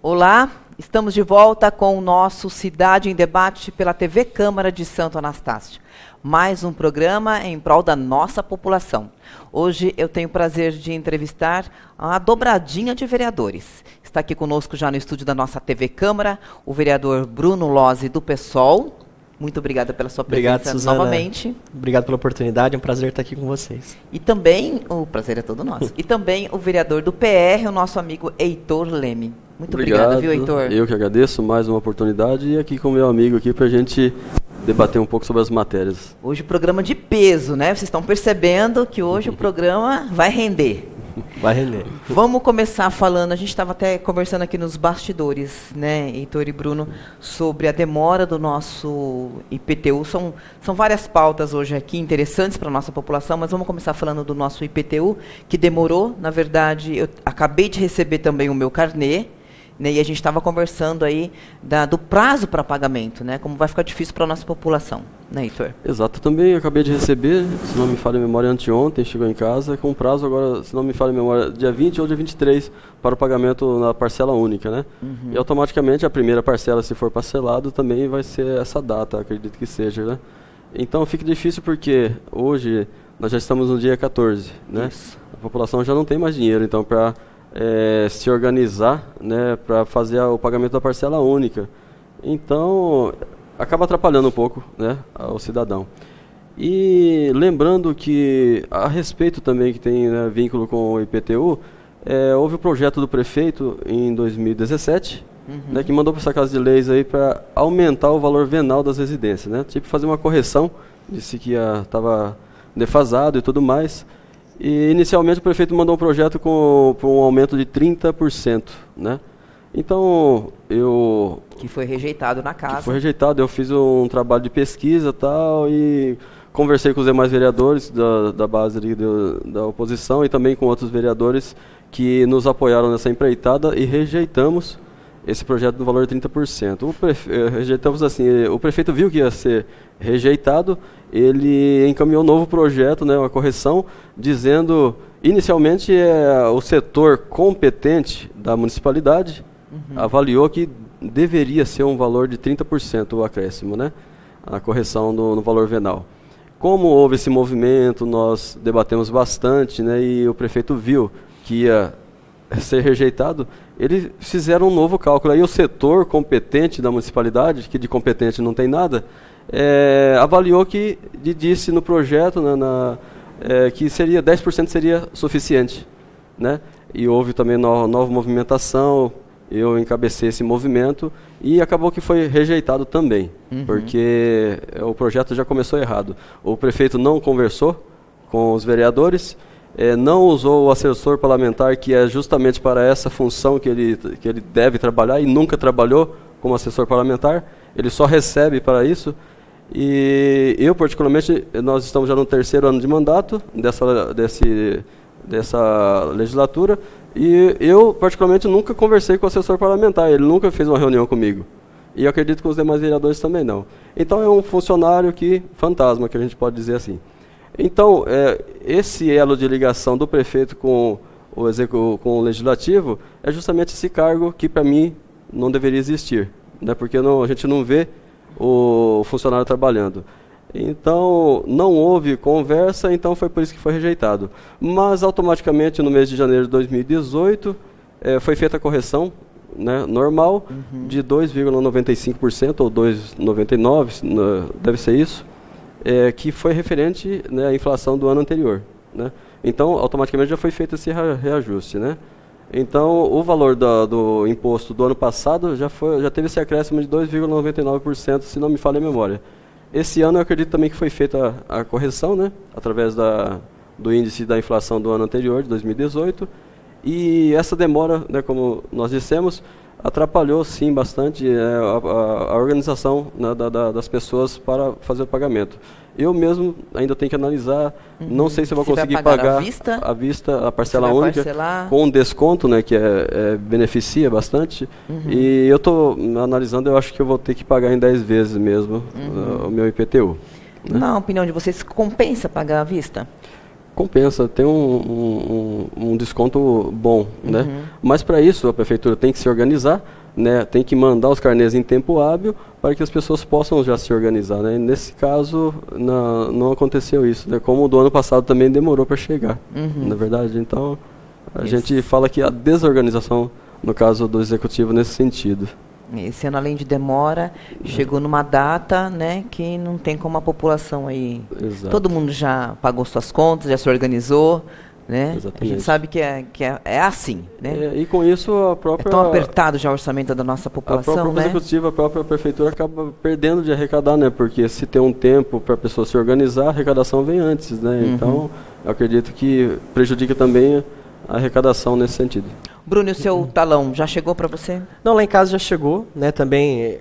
Olá, estamos de volta com o nosso Cidade em Debate pela TV Câmara de Santo Anastácio. Mais um programa em prol da nossa população. Hoje eu tenho o prazer de entrevistar a dobradinha de vereadores. Está aqui conosco já no estúdio da nossa TV Câmara o vereador Bruno Lozzi do PSOL. Muito obrigada pela sua presença. Obrigado, Suzana. Novamente. Obrigado pela oportunidade, é um prazer estar aqui com vocês. E também, o prazer é todo nosso, e também o vereador do PR, o nosso amigo Heitor Leme. Muito obrigada, viu, Heitor? Eu que agradeço, mais uma oportunidade, e aqui com o meu amigo aqui para a gente debater um pouco sobre as matérias. Hoje o programa de peso, né? Vocês estão percebendo que hoje o programa vai render. Vai render. Vamos começar falando, a gente estava até conversando aqui nos bastidores, né, Heitor e Bruno, sobre a demora do nosso IPTU. São várias pautas hoje aqui interessantes para a nossa população, mas vamos começar falando do nosso IPTU, que demorou. Na verdade, eu acabei de receber também o meu carnê, né, e a gente estava conversando aí do prazo para pagamento, né, como vai ficar difícil para a nossa população, né, Heitor? Exato, também acabei de receber, se não me falha a memória, anteontem, chegou em casa, com prazo agora, se não me falha a memória, dia 20 ou dia 23, para o pagamento na parcela única, né? Uhum. E automaticamente a primeira parcela, se for parcelado, também vai ser essa data, acredito que seja, né? Então fica difícil porque hoje nós já estamos no dia 14, né? Isso. A população já não tem mais dinheiro, então, para se organizar, né, para fazer o pagamento da parcela única. Então, acaba atrapalhando um pouco, né, ao cidadão. E lembrando que, a respeito também que tem, né, vínculo com o IPTU, houve o projeto do prefeito em 2017, né, que mandou para essa Casa de Leis aí para aumentar o valor venal das residências, né, tipo fazer uma correção, disse que estava defasado e tudo mais. E inicialmente o prefeito mandou um projeto com um aumento de 30%, né? Então, que foi rejeitado na casa. Foi rejeitado, eu fiz um trabalho de pesquisa tal, e conversei com os demais vereadores da base da oposição e também com outros vereadores que nos apoiaram nessa empreitada e rejeitamos esse projeto do valor de 30%. Rejeitamos assim, o prefeito viu que ia ser rejeitado, ele encaminhou um novo projeto, né, uma correção, dizendo, inicialmente, o setor competente da municipalidade avaliou que deveria ser um valor de 30% o acréscimo, né, a correção no valor venal. Como houve esse movimento, nós debatemos bastante, né, e o prefeito viu que ia ser rejeitado, eles fizeram um novo cálculo. Aí o setor competente da municipalidade, que de competente não tem nada, avaliou que, disse no projeto, né, que 10% seria suficiente, né? E houve também nova movimentação, eu encabecei esse movimento e acabou que foi rejeitado também, porque o projeto já começou errado. O prefeito não conversou com os vereadores, não usou o assessor parlamentar, que é justamente para essa função que ele deve trabalhar, e nunca trabalhou como assessor parlamentar, ele só recebe para isso. E eu, particularmente, nós estamos já no 3º ano de mandato dessa legislatura, e eu, particularmente, nunca conversei com o assessor parlamentar, ele nunca fez uma reunião comigo. E eu acredito que os demais vereadores também não. Então é um funcionário fantasma, que a gente pode dizer assim. Então, esse elo de ligação do prefeito com o legislativo é justamente esse cargo que, para mim, não deveria existir, né? Porque a gente não vê o funcionário trabalhando. Então, não houve conversa, então foi por isso que foi rejeitado. Mas, automaticamente, no mês de janeiro de 2018, foi feita a correção, né, normal, de 2,95% ou 2,99%, deve ser isso, que foi referente, né, à inflação do ano anterior, né? Então, automaticamente já foi feito esse reajuste, né? Então, o valor do imposto do ano passado já teve esse acréscimo de 2,99%, se não me falha a memória. Esse ano eu acredito também que foi feita a correção, né, através do índice da inflação do ano anterior, de 2018, e essa demora, né, como nós dissemos, atrapalhou sim bastante a organização, né, das pessoas para fazer o pagamento. Eu mesmo ainda tenho que analisar, não sei se eu vou conseguir pagar à vista, a parcela única, com um desconto, né, que beneficia bastante. E eu estou analisando, eu acho que eu vou ter que pagar em 10 vezes mesmo o meu IPTU. Né? Na opinião de vocês, compensa pagar à vista? compensa, tem um desconto bom, né? Mas para isso a prefeitura tem que se organizar, né? Tem que mandar os carnês em tempo hábil para que as pessoas possam já se organizar, né? E nesse caso não aconteceu isso, né? Como o do ano passado também demorou para chegar, na verdade. Então a gente fala que a desorganização no caso do executivo nesse sentido. Esse ano, além de demora, chegou numa data, né, que não tem como a população aí. Exato. Todo mundo já pagou suas contas, já se organizou, né? Exatamente. A gente sabe que é assim, né? E com isso a própria... É tão apertado já o orçamento da nossa população, a própria né? executiva, a própria prefeitura acaba perdendo de arrecadar, né? Porque se tem um tempo para a pessoa se organizar, a arrecadação vem antes, né? Então, eu acredito que prejudica também a arrecadação nesse sentido. Bruno, e o seu talão já chegou para você? Não, lá em casa já chegou, né, também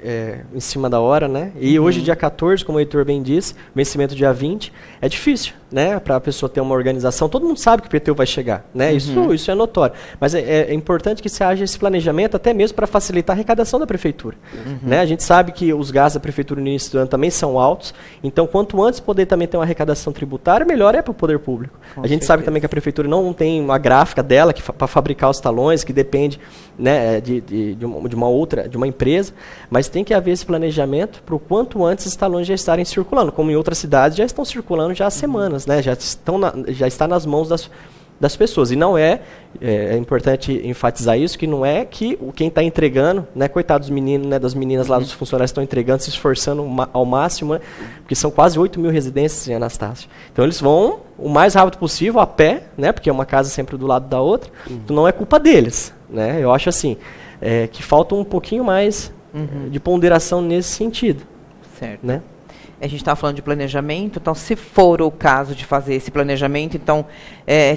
em cima da hora, né, e hoje dia 14, como o Heitor bem disse, vencimento dia 20, é difícil, né, para a pessoa ter uma organização, todo mundo sabe que o IPTU vai chegar, né, isso é notório, mas é importante que se haja esse planejamento até mesmo para facilitar a arrecadação da prefeitura, né, a gente sabe que os gastos da prefeitura no início do ano também são altos, então quanto antes poder também ter uma arrecadação tributária, melhor é para o poder público. A gente sabe também que a prefeitura não tem uma gráfica dela para fabricar os talões, que depende, né, de uma empresa, mas tem que haver esse planejamento para o quanto antes os talões já estarem circulando, como em outras cidades já estão circulando já há semanas, né, já está nas mãos das pessoas. E não é importante enfatizar isso, que não é que quem está entregando, né, coitados dos meninos, né, das meninas lá, dos funcionários estão entregando, se esforçando ao máximo, né, porque são quase 8 mil residências em Anastácio. Então eles vão o mais rápido possível, a pé, né, porque é uma casa sempre do lado da outra, então não é culpa deles, né, eu acho assim, que falta um pouquinho mais de ponderação nesse sentido. Certo. Né? A gente estava falando de planejamento, então se for o caso de fazer esse planejamento, então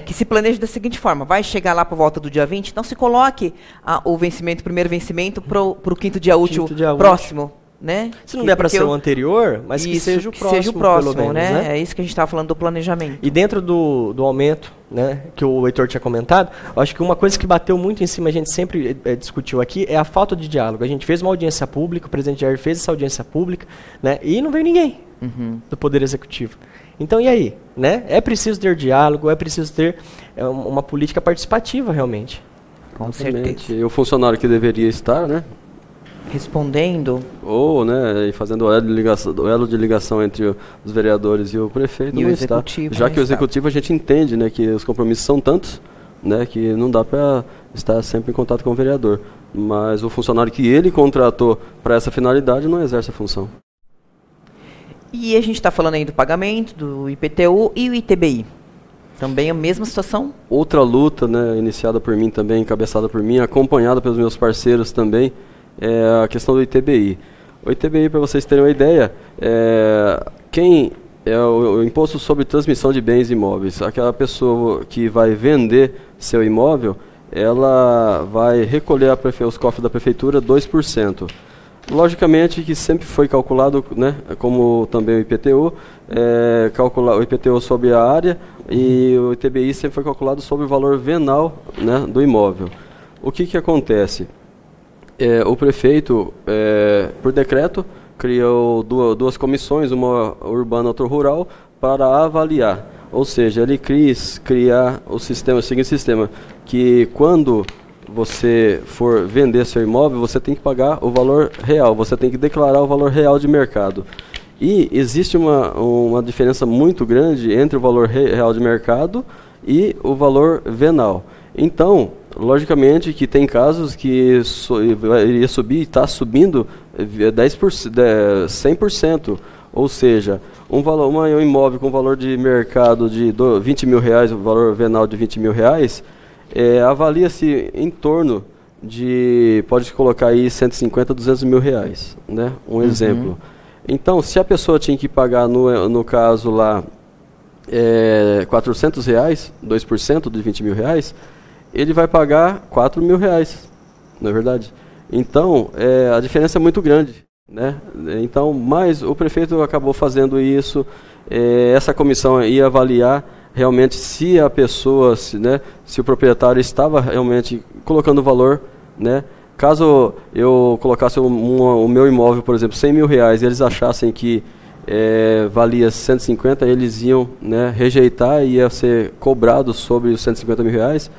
que se planeje da seguinte forma, vai chegar lá por volta do dia 20, então se coloque o primeiro vencimento para o quinto dia útil próximo. Né? Se não der para ser o anterior, mas que seja o próximo, pelo menos, né? É isso que a gente estava falando do planejamento. E dentro do aumento, né, que o Heitor tinha comentado, eu acho que uma coisa que bateu muito em cima, a gente sempre discutiu aqui, é a falta de diálogo. A gente fez uma audiência pública, o presidente Jair fez essa audiência pública, né, e não veio ninguém do Poder Executivo. Então, e aí? Né? É preciso ter diálogo, é preciso ter uma política participativa, realmente. Com certeza. E o funcionário que deveria estar, né? Respondendo. Ou, né, e fazendo o elo de ligação entre os vereadores e o prefeito, e não o está. executivo. Já que o executivo a gente entende, né, que os compromissos são tantos, né, que não dá para estar sempre em contato com o vereador. Mas o funcionário que ele contratou para essa finalidade não exerce a função. E a gente está falando aí do pagamento, do IPTU e o ITBI. Também a mesma situação? Outra luta, né, iniciada por mim também, encabeçada por mim, acompanhada pelos meus parceiros também, é a questão do ITBI. O ITBI, para vocês terem uma ideia, quem é o Imposto sobre Transmissão de Bens Imóveis. Aquela pessoa que vai vender seu imóvel, ela vai recolher os cofres da prefeitura 2%. Logicamente que sempre foi calculado, né, como também o IPTU, calcular o IPTU sobre a área e o ITBI sempre foi calculado sobre o valor venal, né, do imóvel. O que acontece? O prefeito, por decreto, criou duas comissões, uma urbana e outra rural, para avaliar. Ou seja, ele quis criar o seguinte sistema, que quando você for vender seu imóvel, você tem que pagar o valor real, você tem que declarar o valor real de mercado. E existe uma diferença muito grande entre o valor real de mercado e o valor venal. Então, logicamente que tem casos que iria subir, está subindo 100%, ou seja, um imóvel com valor de mercado de R$20 mil, o valor venal de R$20 mil, avalia-se em torno de, pode colocar aí 150, R$200 mil, né? Um exemplo. Então, se a pessoa tinha que pagar, no caso lá, R$400, 2% de R$20 mil, ele vai pagar R$4 mil, não é verdade? Então, a diferença é muito grande, né? Então, mas o prefeito acabou fazendo isso, essa comissão ia avaliar realmente se a pessoa, se o proprietário estava realmente colocando valor, né? Caso eu colocasse o meu imóvel, por exemplo, R$100 mil, e eles achassem que valia 150, eles iam, né, rejeitar e ia ser cobrado sobre os 150 mil reais.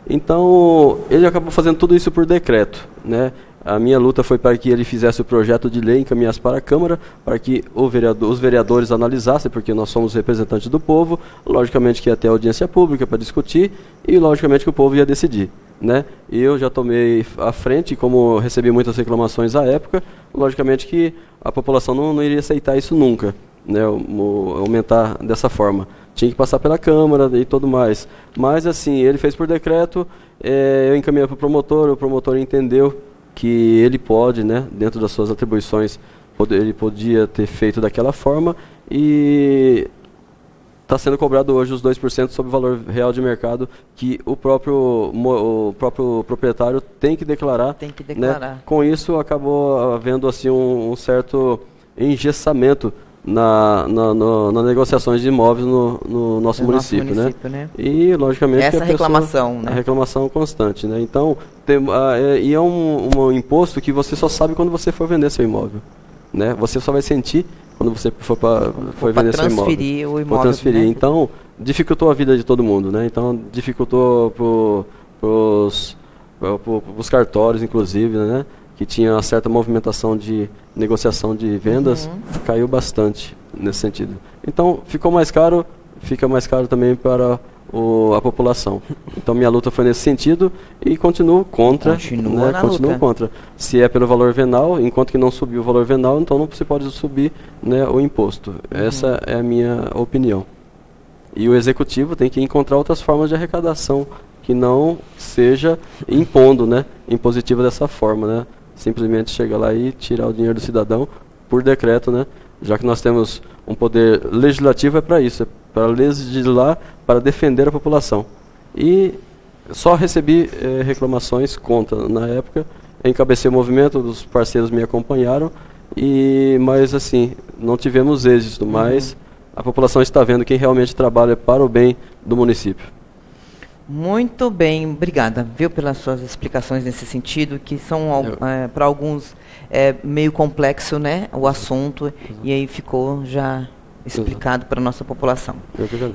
Então, ele acabou fazendo tudo isso por decreto, né? A minha luta foi para que ele fizesse o projeto de lei, encaminhasse para a Câmara, para que os vereadores analisassem, porque nós somos representantes do povo, logicamente que ia ter audiência pública para discutir, e logicamente que o povo ia decidir, né? E eu já tomei à frente, como recebi muitas reclamações à época, logicamente que a população não iria aceitar isso nunca, né? Aumentar dessa forma. Tinha que passar pela Câmara e tudo mais. Mas assim, ele fez por decreto, eu encaminhei para o promotor entendeu que ele pode, né, dentro das suas atribuições, ele podia ter feito daquela forma e está sendo cobrado hoje os 2% sobre o valor real de mercado que o próprio proprietário tem que declarar. Tem que declarar. Né? Com isso acabou havendo assim um certo engessamento nas negociações de imóveis no nosso município, né? E logicamente essa reclamação, né? A reclamação constante, né? Então é um imposto que você só sabe quando você for vender seu imóvel, né? Você só vai sentir quando você for vender seu imóvel. Transferir o imóvel. Transferir. Né? Então dificultou a vida de todo mundo, né? Então dificultou pros cartórios, inclusive, né? Que tinha uma certa movimentação de negociação de vendas, caiu bastante nesse sentido. Então, fica mais caro também para a população. Então, minha luta foi nesse sentido e continuo contra. Continuo contra. Se é pelo valor venal, enquanto que não subiu o valor venal, então não se pode subir, né, o imposto. Essa é a minha opinião. E o executivo tem que encontrar outras formas de arrecadação que não seja impondo, né, impositiva dessa forma, né? Simplesmente chegar lá e tirar o dinheiro do cidadão por decreto, né? Já que nós temos um poder legislativo, é para isso, é para legislar, para defender a população. E só recebi reclamações contra. Na época, encabecei o movimento, os parceiros me acompanharam, mas assim, não tivemos êxito, mas a população está vendo quem realmente trabalha para o bem do município. Muito bem, obrigada, viu, pelas suas explicações nesse sentido, que são, para alguns, meio complexo, né, o assunto, e aí ficou já explicado para a nossa população.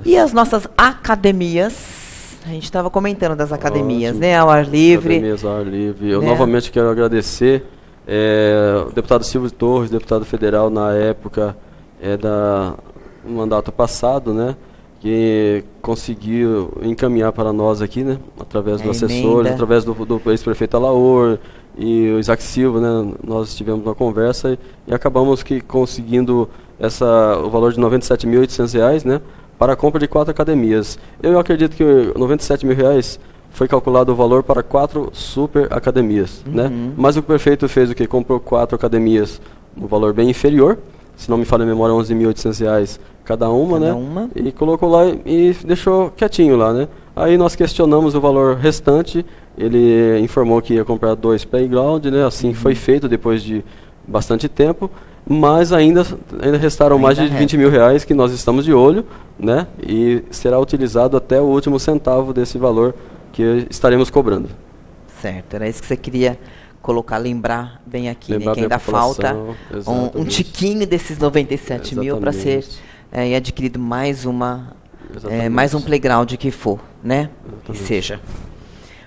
E as nossas academias, a gente estava comentando das academias, né, ao ar livre. Academias ao ar livre. Eu novamente quero agradecer o deputado Silvio Torres, deputado federal na época do mandato passado, né, que conseguiu encaminhar para nós aqui, né, através dos assessores, através do ex-prefeito Alaor e o Isaac Silva, né, nós tivemos uma conversa e acabamos conseguindo o valor de R$ 97.800, né, para a compra de 4 academias. Eu acredito que R$ 97 mil foi calculado o valor para 4 super academias, né, mas o prefeito fez o que? Comprou 4 academias no valor bem inferior, se não me falha a memória, R$ 11.800 cada uma, né? E colocou lá e deixou quietinho lá, né? Aí nós questionamos o valor restante, ele informou que ia comprar 2 playground, né? Assim foi feito depois de bastante tempo, mas ainda restaram mais de R$ 20 mil que nós estamos de olho, né? E será utilizado até o último centavo desse valor que estaremos cobrando. Certo, era isso que você queria lembrar bem aqui, né, que ainda falta um tiquinho desses 97 mil para ser adquirido mais um playground que for, né? Que seja.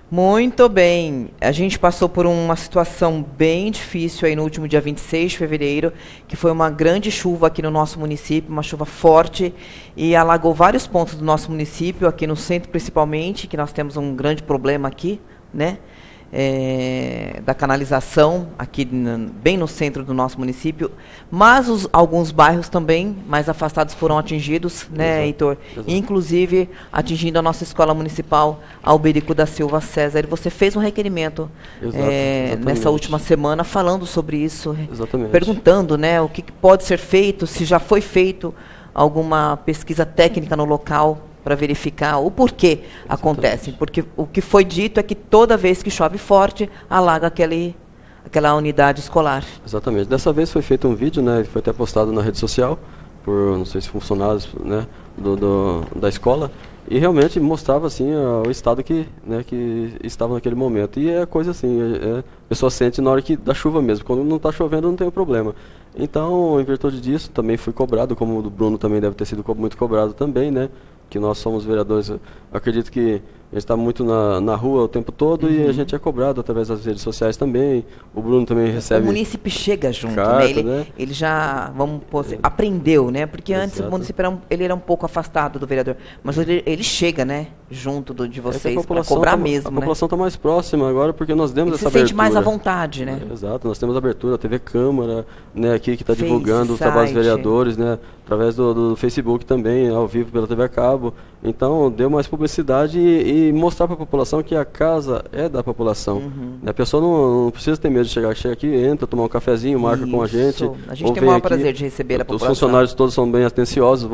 Muito bem. A gente passou por uma situação bem difícil aí no último dia 26 de fevereiro, que foi uma grande chuva aqui no nosso município, uma chuva forte, e alagou vários pontos do nosso município, aqui no centro principalmente, que nós temos um grande problema aqui, né? Da canalização aqui bem no centro do nosso município, mas alguns bairros também mais afastados foram atingidos, né, Heitor? Inclusive atingindo a nossa escola municipal Alberico da Silva César. E você fez um requerimento nessa última semana falando sobre isso, perguntando, né, o que pode ser feito, se já foi feito alguma pesquisa técnica no local para verificar o porquê acontece. Porque o que foi dito é que toda vez que chove forte, alaga aquela unidade escolar. Exatamente. Dessa vez foi feito um vídeo, né, foi até postado na rede social, por, não sei se funcionários, né, da escola, e realmente mostrava assim o estado que estava naquele momento. E é coisa assim, a pessoa sente na hora da chuva mesmo. Quando não está chovendo não tem problema. Então, em virtude disso, também fui cobrado, como o do Bruno também deve ter sido muito cobrado também, né? Que nós somos vereadores, eu acredito que a gente está muito na rua o tempo todo, e a gente é cobrado através das redes sociais também. O Bruno também recebe... O munícipe chega junto, carta, né? Ele já, aprendeu, né? Porque antes o município era um pouco afastado do vereador, mas ele chega, né? Junto de vocês, para cobrar mesmo, A população está mais próxima agora, porque nós demos essa abertura. Se sente mais à vontade, né? Exato, nós temos abertura, a TV Câmara, né, aqui que está divulgando o trabalho dos vereadores, né? Através do Facebook também, ao vivo pela TV a cabo. Então, deu mais publicidade e mostrar para a população que a casa é da população. A pessoa não precisa ter medo de chegar aqui, entra, tomar um cafezinho, marca com a gente. A gente tem o maior prazer de receber a população. Os funcionários todos são bem atenciosos,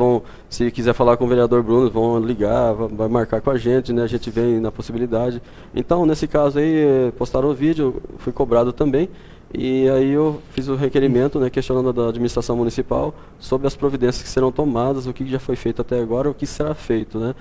se quiser falar com o vereador Bruno, vão ligar, vai marcar com a gente, né? A gente vem na possibilidade. Então, nesse caso aí, postaram o vídeo, fui cobrado também. E aí eu fiz o requerimento, né, questionando da administração municipal sobre as providências que serão tomadas, o que já foi feito até agora, o que será feito, né?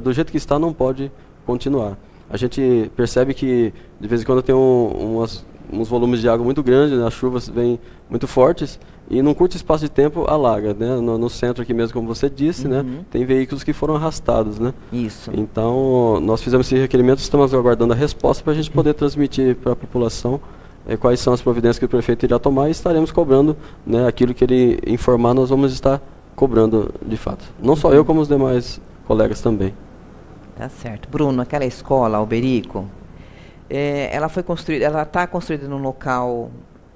Do jeito que está não pode continuar. A gente percebe que de vez em quando tem uns volumes de água muito grandes, né, as chuvas vêm muito fortes e num curto espaço de tempo alaga, né? No centro aqui mesmo, como você disse, né, tem veículos que foram arrastados, né? Isso. Então nós fizemos esse requerimento, estamos aguardando a resposta para a gente poder transmitir para a população quais são as providências que o prefeito irá tomar, e estaremos cobrando, né, aquilo que ele informar, nós vamos estar cobrando de fato. Não só eu, como os demais colegas também. Tá certo. Bruno, aquela escola, Alberico, ela está construída num local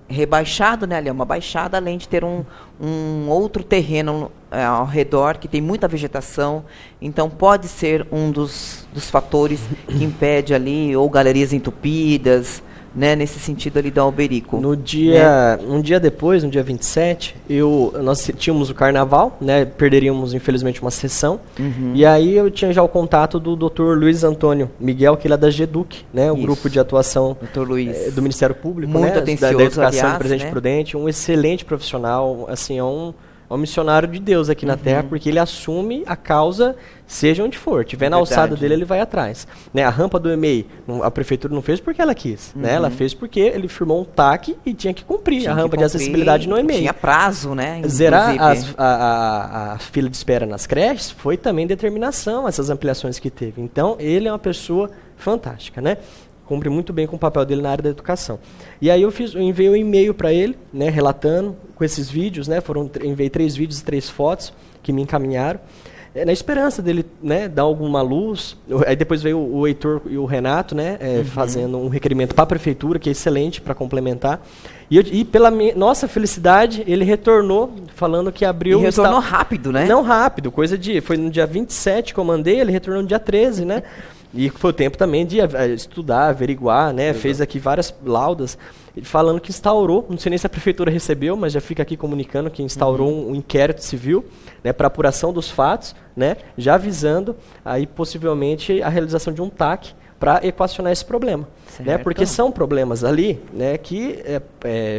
rebaixado, né? Ali é uma baixada, além de ter um outro terreno ao redor que tem muita vegetação. Então pode ser um dos fatores que impede ali, ou galerias entupidas, né, nesse sentido ali da Alberico. Um dia depois, no dia 27, nós tínhamos o carnaval, né, perderíamos infelizmente uma sessão, e aí eu tinha já o contato do Dr. Luiz Antônio Miguel, que ele é da GEDUC, né, o grupo de atuação do Ministério Público, muito né, atencioso, da Educação, aliás, do Presidente, né? Prudente, um excelente profissional, assim, é um missionário de Deus aqui na Terra, porque ele assume a causa, seja onde for. Tiver na alçada dele, ele vai atrás. Né, a rampa do EMEI, a prefeitura não fez porque ela quis. Né, ela fez porque ele firmou um TAC e tinha que cumprir a rampa de acessibilidade no EMEI. Tinha prazo, né? Zerar a fila de espera nas creches foi também determinação, essas ampliações que teve. Então, ele é uma pessoa fantástica, né? Cumpre muito bem com o papel dele na área da educação. E aí eu enviei um e-mail para ele, né, relatando com esses vídeos, né, enviei 3 vídeos e 3 fotos que me encaminharam, na esperança dele, né, dar alguma luz. Aí depois veio o Heitor e o Renato, né, fazendo um requerimento para a prefeitura, que é excelente para complementar. E pela nossa felicidade, ele retornou falando que abriu... E retornou rápido, né? Não rápido, foi no dia 27 que eu mandei, ele retornou no dia 13, né? E foi o tempo também de estudar, averiguar, né? Fez aqui várias laudas, falando que instaurou, não sei nem se a prefeitura recebeu, mas já fica aqui comunicando que instaurou um inquérito civil, né, para apuração dos fatos, né, já avisando aí possivelmente a realização de um TAC para equacionar esse problema. Né, porque são problemas ali, né, que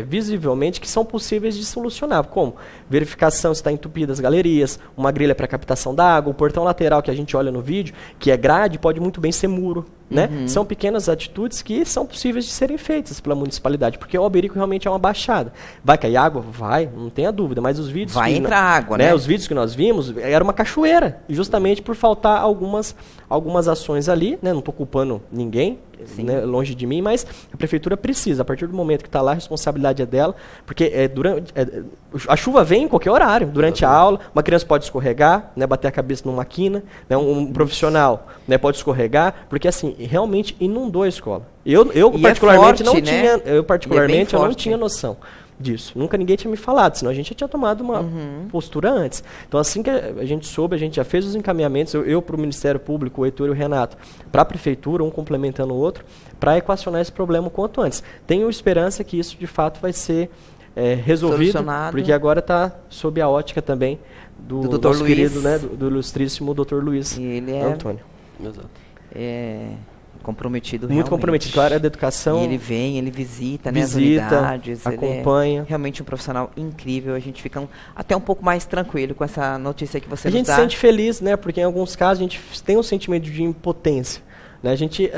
visivelmente que são possíveis de solucionar, como verificação se está entupida as galerias, uma grelha para captação da água, o portão lateral que a gente olha no vídeo, que é grade, pode muito bem ser muro. Né? São pequenas atitudes que são possíveis de serem feitas pela municipalidade, porque o Alberico realmente é uma baixada. Vai cair água? Vai, não tenha dúvida, mas os vídeos... Vai entrar água, né? Os vídeos que nós vimos, era uma cachoeira, justamente por faltar algumas ações ali, né? Não estou culpando ninguém, né, longe de mim, mas a prefeitura precisa, a partir do momento que está lá, a responsabilidade é dela, porque a chuva vem em qualquer horário, durante a aula, uma criança pode escorregar, né, bater a cabeça numa quina, né, um profissional, né, pode escorregar, porque assim, realmente inundou a escola. Eu particularmente, forte, né? Eu não tinha noção disso. Nunca ninguém tinha me falado, senão a gente já tinha tomado uma postura antes. Então, assim que a gente soube, a gente já fez os encaminhamentos, eu para o Ministério Público, o Heitor e o Renato, para a Prefeitura, um complementando o outro, para equacionar esse problema o quanto antes. Tenho esperança que isso, de fato, vai ser resolvido, porque agora está sob a ótica também do nosso Luiz, querido, né, do ilustríssimo Dr. Luiz Antônio. Exato. comprometido Muito realmente. comprometido com a área da educação. E ele vem, ele visita, né, as unidades. Acompanha. Ele é realmente um profissional incrível. A gente fica até um pouco mais tranquilo com essa notícia que você nos dá. A gente se sente feliz, né? Porque em alguns casos a gente tem um sentimento de impotência. Né?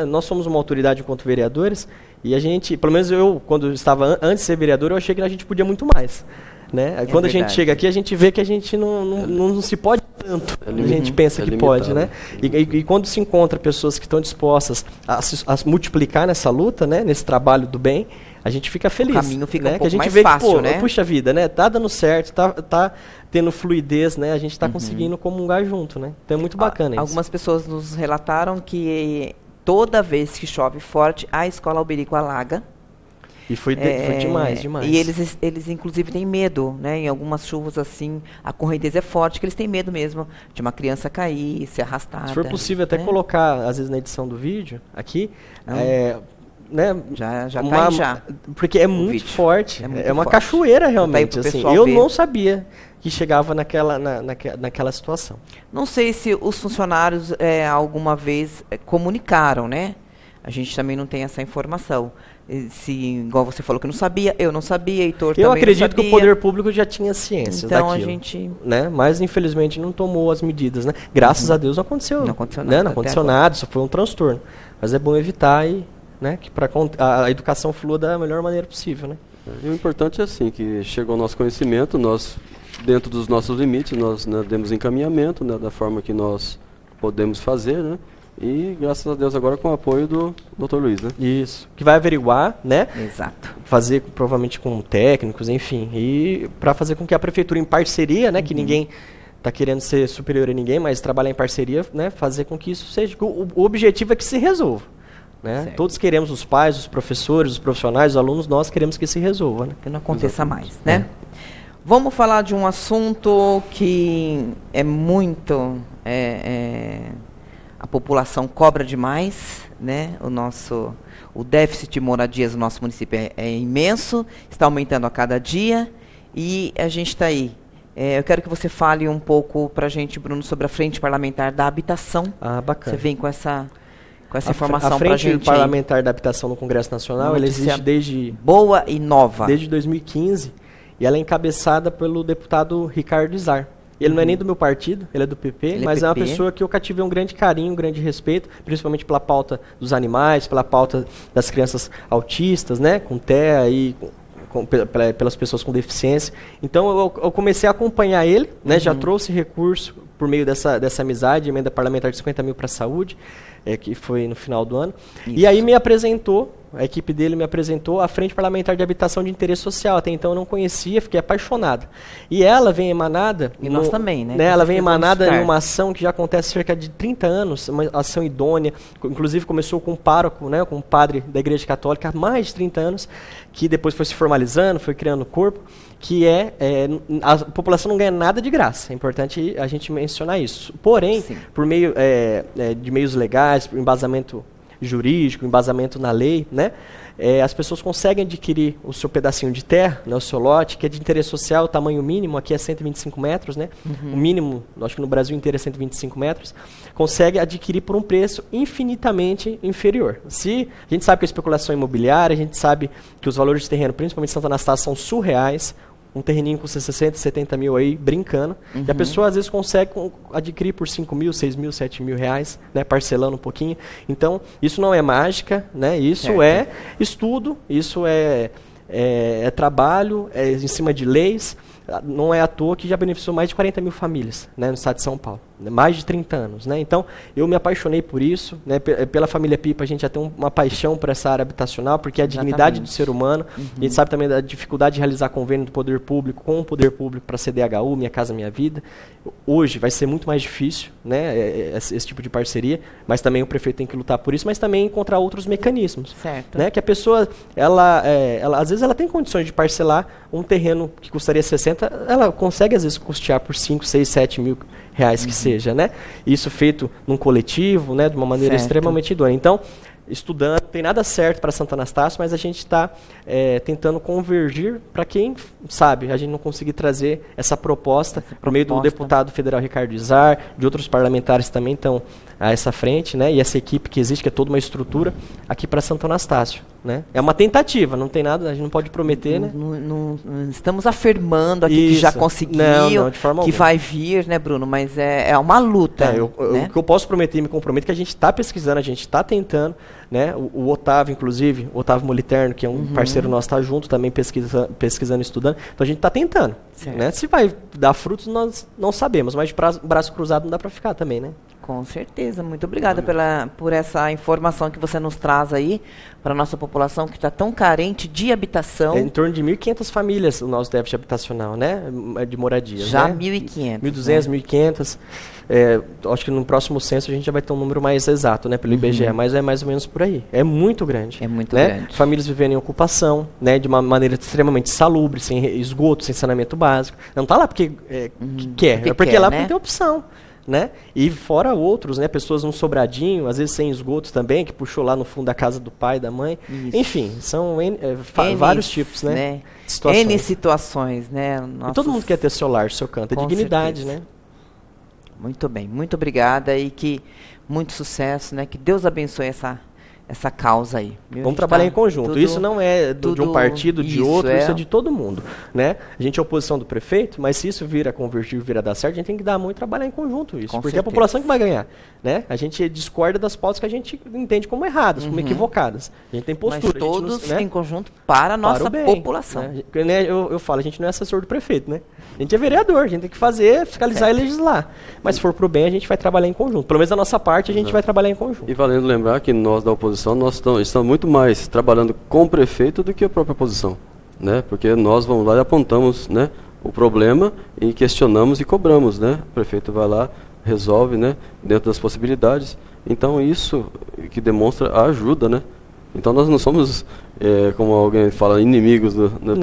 Nós somos uma autoridade enquanto vereadores e a gente, pelo menos eu, quando estava antes de ser vereador, eu achei que a gente podia muito mais. Né? Quando a gente chega aqui, a gente vê que a gente não se pode tanto, a gente pensa que pode, né? E quando se encontra pessoas que estão dispostas a multiplicar nessa luta, né? Nesse trabalho do bem, a gente fica feliz. O caminho fica né? um pouco que a gente mais vê fácil, que, pô, né? Puxa vida, né? Tá dando certo, tá tendo fluidez, né? A gente tá conseguindo comungar junto, né? Então é muito bacana isso. Algumas pessoas nos relataram que toda vez que chove forte, a escola Alberico alaga. E foi demais. E eles inclusive têm medo, né? Em algumas chuvas assim, a correnteza é forte, que eles têm medo mesmo de uma criança cair, ser arrastada. Se for possível até colocar, às vezes na edição do vídeo, aqui, né? Já tá aí já. Porque é muito forte, é uma forte. Cachoeira realmente. Tá assim. Eu não sabia que chegava naquela situação. Não sei se os funcionários alguma vez comunicaram, né? A gente também não tem essa informação. Se, igual você falou que não sabia, eu não sabia, Heitor também não sabia. Eu acredito que o poder público já tinha ciência daquilo. Então a gente... Né? Mas infelizmente não tomou as medidas, né? Graças a Deus não aconteceu. Não aconteceu né? nada. Não aconteceu nada, só foi um transtorno. Mas é bom evitar né? Que a educação flua da melhor maneira possível, né? E o importante é assim, que chegou ao nosso conhecimento, nós, dentro dos nossos limites, nós demos encaminhamento, né, da forma que nós podemos fazer, né? E, graças a Deus, agora com o apoio do Dr. Luiz, né? Isso. Que vai averiguar, né? Exato. Fazer, provavelmente, com técnicos, enfim. E para fazer com que a prefeitura, em parceria, né? Que ninguém está querendo ser superior a ninguém, mas trabalhar em parceria, né? Fazer com que isso seja... O objetivo é que se resolva. Né? Todos queremos, os pais, os professores, os profissionais, os alunos, nós queremos que se resolva. Né? Que não aconteça mais, né? Vamos falar de um assunto que é muito... a população cobra demais, né? O déficit de moradias no nosso município é imenso, está aumentando a cada dia e a gente está aí. Eu quero que você fale um pouco para a gente, Bruno, sobre a Frente Parlamentar da Habitação. Ah, bacana. Você vem com essa informação para a gente. A Frente Parlamentar da Habitação no Congresso Nacional, ela existe desde... Boa e nova. Desde 2015, e ela é encabeçada pelo deputado Ricardo Izar. Ele não é nem do meu partido, ele é do PP, mas é uma pessoa que eu cativei um grande carinho, um grande respeito, principalmente pela pauta dos animais, pela pauta das crianças autistas, né, com TEA e pelas pessoas com deficiência. Então eu comecei a acompanhar ele, né, já trouxe recurso por meio dessa amizade, emenda parlamentar de 50 mil para a saúde, que foi no final do ano. Isso. E aí me apresentou, a equipe dele me apresentou a Frente Parlamentar de Habitação de Interesse Social. Até então eu não conhecia, fiquei apaixonado. E ela vem emanada... E nós também, né? Ela vem emanada em uma ação que já acontece há cerca de 30 anos, uma ação idônea, inclusive começou com um pároco, né, com um padre da Igreja Católica há mais de 30 anos, que depois foi se formalizando, foi criando corpo, que a população não ganha nada de graça. É importante a gente mencionar isso. Porém, por meio de meios legais, por embasamento jurídico, embasamento na lei, né? As pessoas conseguem adquirir o seu pedacinho de terra, né, o seu lote, que é de interesse social, o tamanho mínimo aqui é 125 metros, né? O mínimo, acho que no Brasil inteiro é 125 metros, consegue adquirir por um preço infinitamente inferior. Se a gente sabe que a especulação imobiliária, a gente sabe que os valores de terreno, principalmente em Santa Anastácia, são surreais. Um terreninho com 60, 70 mil aí, brincando. E a pessoa, às vezes, consegue adquirir por 5 mil, 6 mil, 7 mil reais, né, parcelando um pouquinho. Então, isso não é mágica, né? Isso é estudo, isso é trabalho, é em cima de leis. Não é à toa que já beneficiou mais de 40 mil famílias, né, no estado de São Paulo. Mais de 30 anos. Né? Então, eu me apaixonei por isso. Né, pela família Pipa, a gente já tem uma paixão por essa área habitacional, porque é a dignidade do ser humano. A gente sabe também da dificuldade de realizar convênio do poder público com o poder público para CDHU, Minha Casa Minha Vida. Hoje vai ser muito mais difícil, né, esse tipo de parceria, mas também o prefeito tem que lutar por isso, mas também encontrar outros mecanismos. Certo. Né, que a pessoa, às vezes, ela tem condições de parcelar um terreno que custaria 60, ela consegue, às vezes, custear por 5, 6, 7 mil reais que seja, né? Isso feito num coletivo, né, de uma maneira extremamente idônea. Então, estudando, não tem nada certo para Santo Anastácio, mas a gente está tentando convergir para quem sabe, a gente não conseguir trazer essa proposta por meio do deputado federal Ricardo Izar, de outros parlamentares também estão a essa frente, né, e essa equipe que existe, que é toda uma estrutura, aqui para Santo Anastácio. Né? É uma tentativa, não tem nada, a gente não pode prometer, né? Não estamos afirmando aqui que já conseguiu, que alguma. Vai vir, né, Bruno? Mas é uma luta. Né? O que eu posso prometer e me comprometo é que a gente está pesquisando, a gente está tentando, né? O Otávio, inclusive, o Otávio Moliterno, que é um parceiro nosso, está junto também pesquisando e estudando. Então a gente está tentando. Né? Se vai dar frutos, nós não sabemos, mas de braço cruzado não dá para ficar também, né? Com certeza. Muito obrigada por essa informação que você nos traz aí para a nossa população que está tão carente de habitação. Em torno de 1.500 famílias o nosso déficit habitacional, né? De moradia. Já né? 1.500. 1.200, né? 1.500. Acho que no próximo censo a gente já vai ter um número mais exato, né? Pelo IBGE, mas é mais ou menos por aí. É muito grande. É muito né? grande. Famílias vivendo em ocupação, né? De uma maneira extremamente insalubre, sem esgoto, sem saneamento básico. Não está lá porque quer, é porque lá porque tem opção. Né? E fora outros, né? Pessoas num sobradinho, às vezes sem esgoto também, que puxou lá no fundo da casa do pai, da mãe. Isso. Enfim, são vários tipos, né? Situações. N situações, né? E todo mundo quer ter seu lar, seu canto, é dignidade, né? Muito bem, muito obrigada e que muito sucesso, né? Que Deus abençoe essa causa aí. Vamos trabalhar em conjunto. Isso não é de um partido, de outro, isso é de todo mundo. Né? A gente é oposição do prefeito, mas se isso vir a convergir, vir a dar certo, a gente tem que dar a mão e trabalhar em conjunto isso. Porque é a população que vai ganhar. Né? A gente discorda das pautas que a gente entende como erradas, como equivocadas. A gente tem postura. Mas todos em conjunto para a nossa população. Né? Eu falo, a gente não é assessor do prefeito, né? A gente é vereador, a gente tem que fazer, fiscalizar e legislar. Mas se for pro bem, a gente vai trabalhar em conjunto. Pelo menos da nossa parte, a gente vai trabalhar em conjunto. E valendo lembrar que nós da oposição, nós estamos muito mais trabalhando com o prefeito do que a própria oposição, né? Porque nós vamos lá e apontamos, né, o problema e questionamos e cobramos, né? O prefeito vai lá, resolve, né, dentro das possibilidades. Então isso que demonstra a ajuda, né? Então nós não somos, como alguém fala, inimigos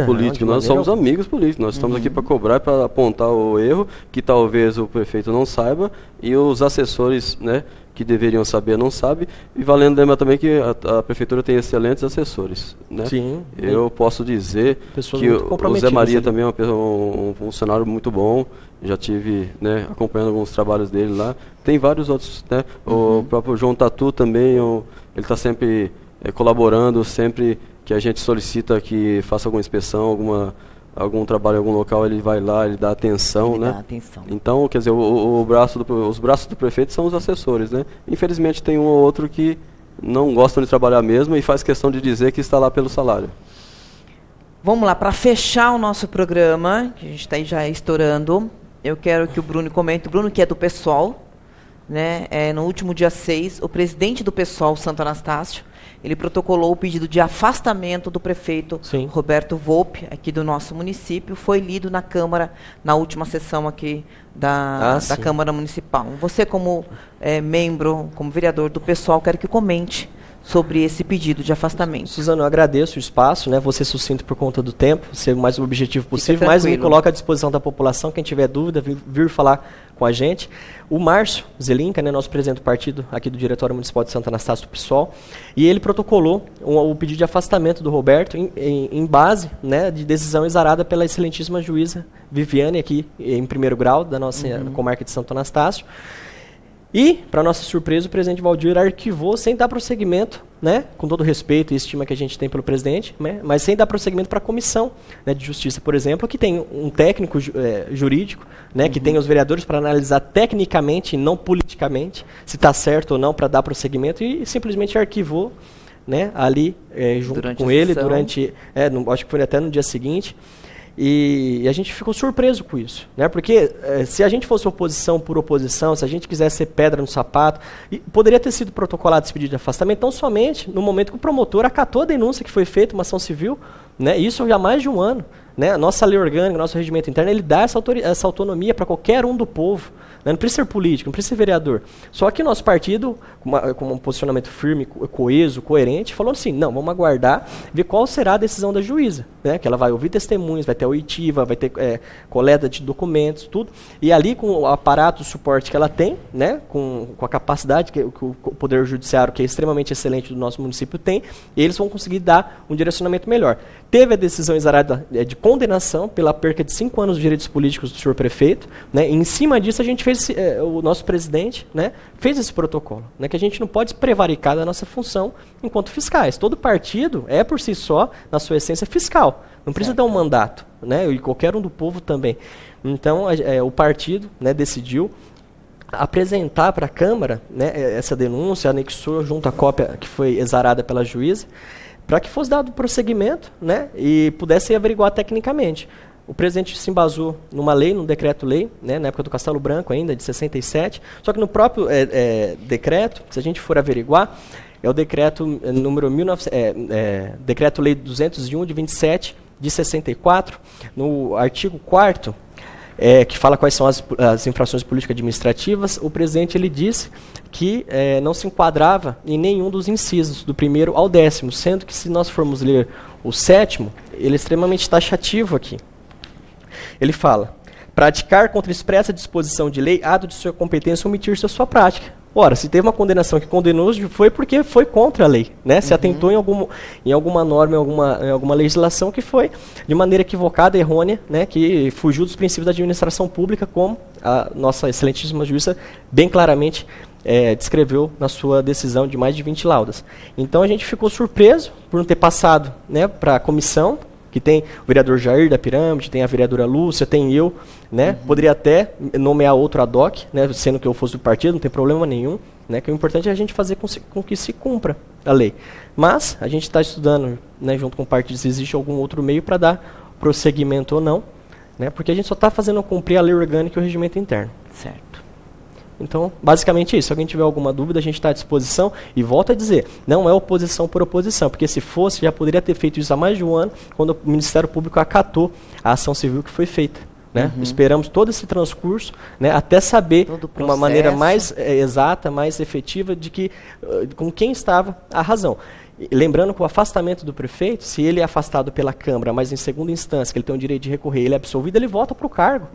políticos, nós somos amigos políticos. Nós estamos aqui para cobrar, para apontar o erro que talvez o prefeito não saiba e os assessores, né, que deveriam saber não sabem. E valendo lembrar também que a prefeitura tem excelentes assessores. Né? Sim. Eu posso dizer que o Zé Maria também é um funcionário muito bom. Já tive, né, acompanhando alguns trabalhos dele lá. Tem vários outros, né? O próprio João Tatu também, ele está sempre colaborando, sempre que a gente solicita que faça alguma inspeção, algum trabalho em algum local, ele vai lá, ele dá atenção, né? Então, quer dizer, os braços do prefeito são os assessores, né? Infelizmente tem um ou outro que não gostam de trabalhar mesmo e faz questão de dizer que está lá pelo salário. Vamos lá, para fechar o nosso programa, que a gente está aí já estourando, eu quero que o Bruno comente, o Bruno que é do PSOL, né? No último dia 6, o presidente do PSOL, Santo Anastácio, ele protocolou o pedido de afastamento do prefeito Roberto Volpi, aqui do nosso município. Foi lido na Câmara, na última sessão aqui da Câmara Municipal. Você, como membro, como vereador do PSOL, quero que comente sobre esse pedido de afastamento. Suzano, eu agradeço o espaço, né? Vou ser sucinto por conta do tempo, ser o mais objetivo possível, mas me coloco à disposição da população, quem tiver dúvida, vir falar com a gente. O Márcio Zelinka, né, nosso presidente do partido aqui do Diretório Municipal de Santo Anastácio do PSOL, e ele protocolou o pedido de afastamento do Roberto em base, né, de decisão exarada pela excelentíssima juíza Viviane, aqui em primeiro grau da nossa comarca de Santo Anastácio. E, para nossa surpresa, o presidente Valdir arquivou sem dar prosseguimento, né, com todo o respeito e estima que a gente tem pelo presidente, né, mas sem dar prosseguimento para a comissão, né, de justiça, por exemplo, que tem um técnico jurídico, né, que tem os vereadores para analisar tecnicamente e não politicamente se está certo ou não para dar prosseguimento, e simplesmente arquivou, né, ali junto com ele durante, acho que foi até no dia seguinte. E a gente ficou surpreso com isso, né? Porque se a gente fosse oposição por oposição, se a gente quisesse ser pedra no sapato, poderia ter sido protocolado esse pedido de afastamento tão somente no momento que o promotor acatou a denúncia que foi feita, uma ação civil, né? Isso já há mais de um ano. Né? A nossa lei orgânica, nosso regimento interno, ele dá essa autonomia para qualquer um do povo, né? Não precisa ser político, não precisa ser vereador. Só que nosso partido, com um posicionamento firme, coeso, coerente, falou assim, não, vamos aguardar, ver qual será a decisão da juíza, né? Que ela vai ouvir testemunhas, vai ter oitiva, vai ter coleta de documentos, tudo. E ali, com o aparato, o suporte que ela tem, né? Com a capacidade que o Poder Judiciário, que é extremamente excelente do nosso município, tem, eles vão conseguir dar um direcionamento melhor. Teve a decisão exarada de condenação pela perca de 5 anos de direitos políticos do senhor prefeito, né? E em cima disso a gente fez, o nosso presidente, né, fez esse protocolo, né, que a gente não pode prevaricar da nossa função enquanto fiscais. Todo partido é por si só, na sua essência, fiscal. Não precisa dar um mandato, né, e qualquer um do povo também. Então o partido, né, decidiu apresentar para a Câmara, né, essa denúncia, anexou junto à cópia que foi exarada pela juíza, para que fosse dado prosseguimento, né, e pudesse averiguar tecnicamente. O presidente se embasou numa lei, num decreto-lei, né, na época do Castelo Branco ainda, de 67, só que no próprio decreto, se a gente for averiguar, é o decreto número decreto-lei 201 de 27 de 64, no artigo 4º, que fala quais são as infrações político-administrativas, o presidente ele disse que não se enquadrava em nenhum dos incisos, do 1º ao 10º, sendo que se nós formos ler o 7º, ele é extremamente taxativo aqui. Ele fala, praticar contra expressa disposição de lei, ato de sua competência, omitir-se a sua prática. Ora, se teve uma condenação que condenou, foi porque foi contra a lei, né? Se atentou em alguma norma, em alguma legislação que foi de maneira equivocada, errônea, né? Que fugiu dos princípios da administração pública, como a nossa excelentíssima juíza bem claramente descreveu na sua decisão de mais de 20 laudas. Então a gente ficou surpreso por não ter passado, né, para a comissão, que tem o vereador Jair da Pirâmide, tem a vereadora Lúcia, tem eu, né? Poderia até nomear outro ad hoc, né? Sendo que eu fosse do partido, não tem problema nenhum, né? Que o importante é a gente fazer com que se cumpra a lei. Mas a gente está estudando, né, junto com o partido, se existe algum outro meio para dar prosseguimento ou não, né? Porque a gente só está fazendo cumprir a lei orgânica e o regimento interno. Certo. Então, basicamente isso. Se alguém tiver alguma dúvida, a gente está à disposição. E volto a dizer, não é oposição por oposição, porque se fosse, já poderia ter feito isso há mais de um ano, quando o Ministério Público acatou a ação civil que foi feita. Né? Esperamos todo esse transcurso, né, até saber de uma maneira mais exata, mais efetiva, de que com quem estava a razão. Lembrando que o afastamento do prefeito, se ele é afastado pela Câmara, mas em segunda instância, que ele tem o direito de recorrer, ele é absolvido, ele volta para o cargo.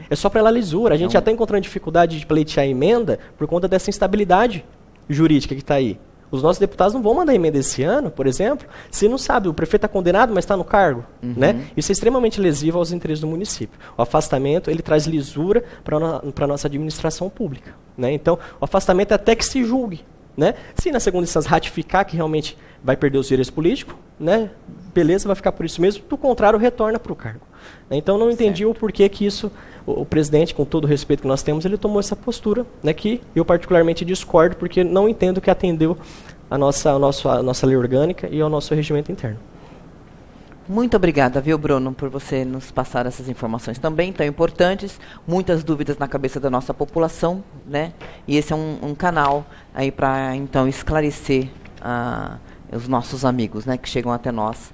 É só para ela lisura. A gente já está encontrando dificuldade de pleitear a emenda por conta dessa instabilidade jurídica que está aí. Os nossos deputados não vão mandar emenda esse ano, por exemplo, se não sabe, o prefeito está condenado, mas está no cargo. Né? Isso é extremamente lesivo aos interesses do município. O afastamento, ele traz lisura para a nossa administração pública. Né? Então, o afastamento é até que se julgue. Né? Se na segunda instância ratificar que realmente vai perder os direitos políticos, né? Beleza, vai ficar por isso mesmo, do contrário, retorna para o cargo. Então não entendi o porquê que isso, o presidente, com todo o respeito que nós temos, ele tomou essa postura, né, que eu particularmente discordo, porque não entendo que atendeu a nossa lei orgânica e ao nosso regimento interno. Muito obrigada, viu, Bruno, por você nos passar essas informações também tão importantes, muitas dúvidas na cabeça da nossa população, né? E esse é um canal aí para, então, esclarecer os nossos amigos, né, que chegam até nós.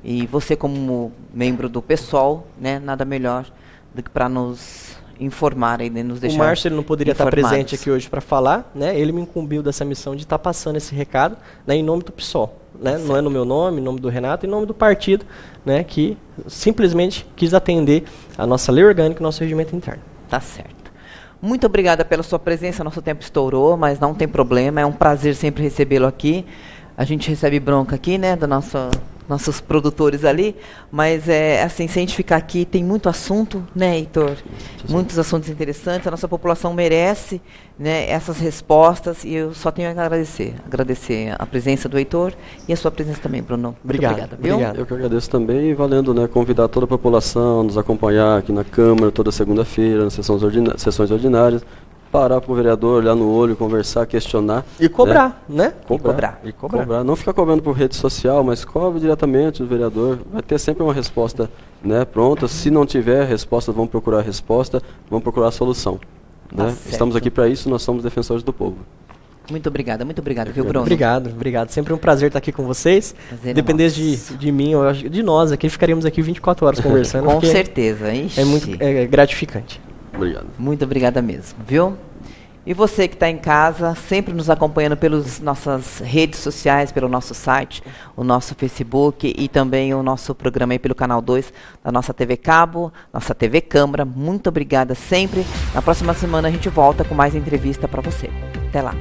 E você, como membro do PSOL, né, nada melhor do que para nos informar e nos deixar. O Márcio, ele não poderia estar presente aqui hoje para falar, né? Ele me incumbiu dessa missão de estar passando esse recado, né, em nome do PSOL. Né? Não é no meu nome, em nome do Renato, em nome do partido, né, que simplesmente quis atender a nossa lei orgânica e o nosso regimento interno. Tá certo. Muito obrigada pela sua presença, nosso tempo estourou, mas não tem problema, é um prazer sempre recebê-lo aqui. A gente recebe bronca aqui, né, do nossos produtores ali, mas assim, se a gente ficar aqui, tem muito assunto, né, Heitor? Muitos assuntos interessantes, a nossa população merece, né, essas respostas, e eu só tenho a agradecer a presença do Heitor e a sua presença também, Bruno. Muito obrigada, viu? Obrigado. Eu que agradeço também, e valendo, né, convidar toda a população a nos acompanhar aqui na Câmara toda segunda-feira, nas sessões ordinárias, parar para o vereador, olhar no olho, conversar, questionar. E cobrar, né? Cobrar. Não ficar cobrando por rede social, mas cobre diretamente do vereador. Vai ter sempre uma resposta, né, pronta. Se não tiver resposta, vamos procurar a resposta, vamos procurar a solução. Né? Estamos aqui para isso, nós somos defensores do povo. Muito obrigado, viu, Bruno? Obrigado. Sempre um prazer estar aqui com vocês. Dependesse de mim, de nós aqui, ficaríamos aqui 24 horas conversando. Com certeza. É muito gratificante. Obrigado. Muito obrigada mesmo, viu? E você que está em casa, sempre nos acompanhando pelas nossas redes sociais, pelo nosso site, o nosso Facebook e também o nosso programa aí pelo Canal 2 da nossa TV Cabo, nossa TV Câmara. Muito obrigada sempre. Na próxima semana a gente volta com mais entrevista para você. Até lá.